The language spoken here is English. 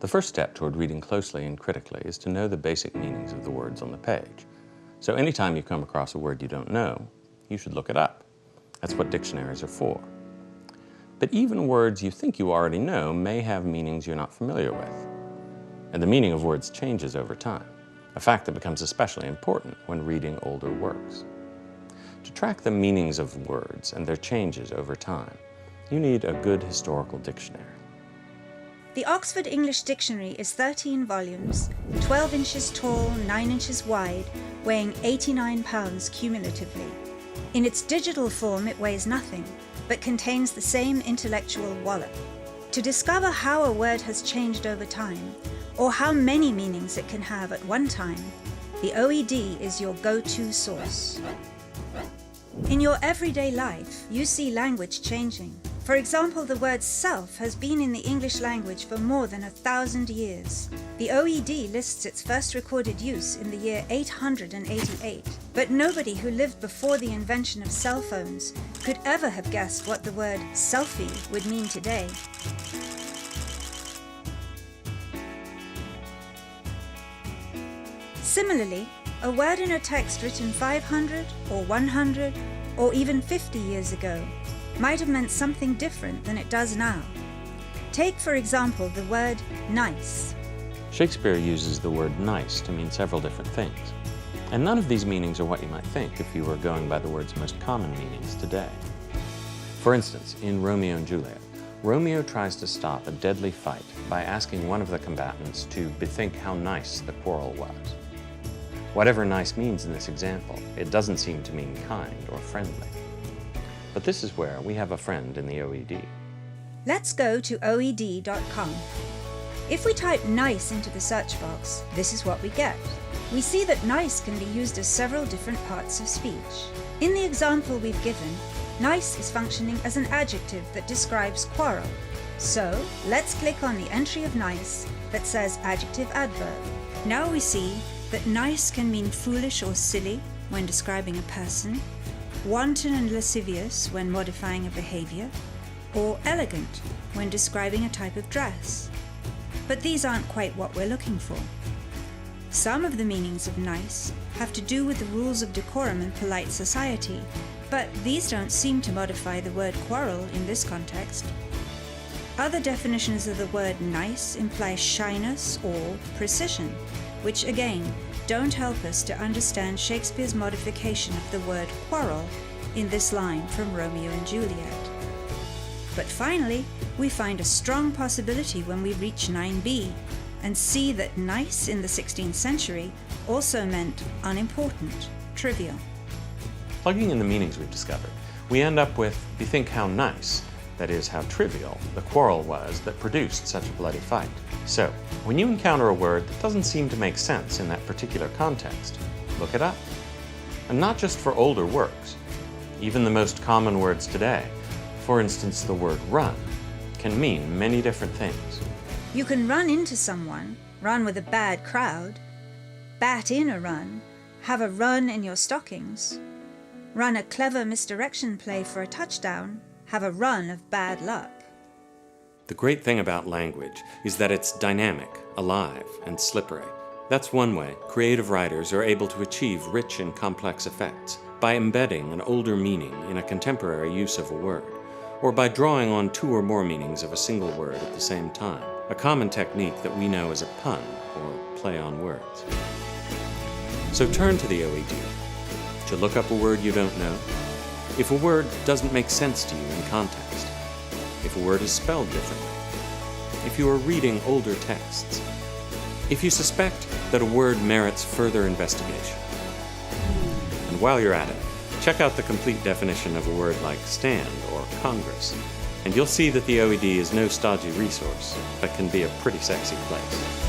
The first step toward reading closely and critically is to know the basic meanings of the words on the page. So anytime you come across a word you don't know, you should look it up. That's what dictionaries are for. But even words you think you already know may have meanings you're not familiar with. And the meaning of words changes over time, a fact that becomes especially important when reading older works. To track the meanings of words and their changes over time, you need a good historical dictionary. The Oxford English Dictionary is 13 volumes, 12 inches tall, 9 inches wide, weighing 89 pounds cumulatively. In its digital form, it weighs nothing, but contains the same intellectual wallop. To discover how a word has changed over time, or how many meanings it can have at one time, the OED is your go-to source. In your everyday life, you see language changing. For example, the word self has been in the English language for more than 1,000 years. The OED lists its first recorded use in the year 888, but nobody who lived before the invention of cell phones could ever have guessed what the word selfie would mean today. Similarly, a word in a text written 500 or 100 or even 50 years ago might have meant something different than it does now. Take, for example, the word nice. Shakespeare uses the word nice to mean several different things. And none of these meanings are what you might think if you were going by the word's most common meanings today. For instance, in Romeo and Juliet, Romeo tries to stop a deadly fight by asking one of the combatants to bethink how nice the quarrel was. Whatever nice means in this example, it doesn't seem to mean kind or friendly. But this is where we have a friend in the OED. Let's go to OED.com. If we type nice into the search box, this is what we get. We see that nice can be used as several different parts of speech. In the example we've given, nice is functioning as an adjective that describes quarrel. So let's click on the entry of nice that says adjective adverb. Now we see that nice can mean foolish or silly when describing a person, wanton and lascivious when modifying a behavior, or elegant when describing a type of dress. But these aren't quite what we're looking for. Some of the meanings of nice have to do with the rules of decorum and polite society, but these don't seem to modify the word quarrel in this context. Other definitions of the word nice imply shyness or precision, which again don't help us to understand Shakespeare's modification of the word quarrel in this line from Romeo and Juliet. But finally, we find a strong possibility when we reach 9b and see that nice in the 16th century also meant unimportant, trivial. Plugging in the meanings we've discovered, we end up with bethink how nice, that is, how trivial, the quarrel was that produced such a bloody fight. So, when you encounter a word that doesn't seem to make sense in that particular context, look it up. And not just for older works. Even the most common words today, for instance the word run, can mean many different things. You can run into someone, run with a bad crowd, bat in a run, have a run in your stockings, run a clever misdirection play for a touchdown, have a run of bad luck. The great thing about language is that it's dynamic, alive, and slippery. That's one way creative writers are able to achieve rich and complex effects, by embedding an older meaning in a contemporary use of a word, or by drawing on two or more meanings of a single word at the same time, a common technique that we know as a pun or play on words. So turn to the OED to look up a word you don't know, if a word doesn't make sense to you in context, if a word is spelled differently, if you are reading older texts, if you suspect that a word merits further investigation. And while you're at it, check out the complete definition of a word like stand or Congress, and you'll see that the OED is no stodgy resource, but can be a pretty sexy place.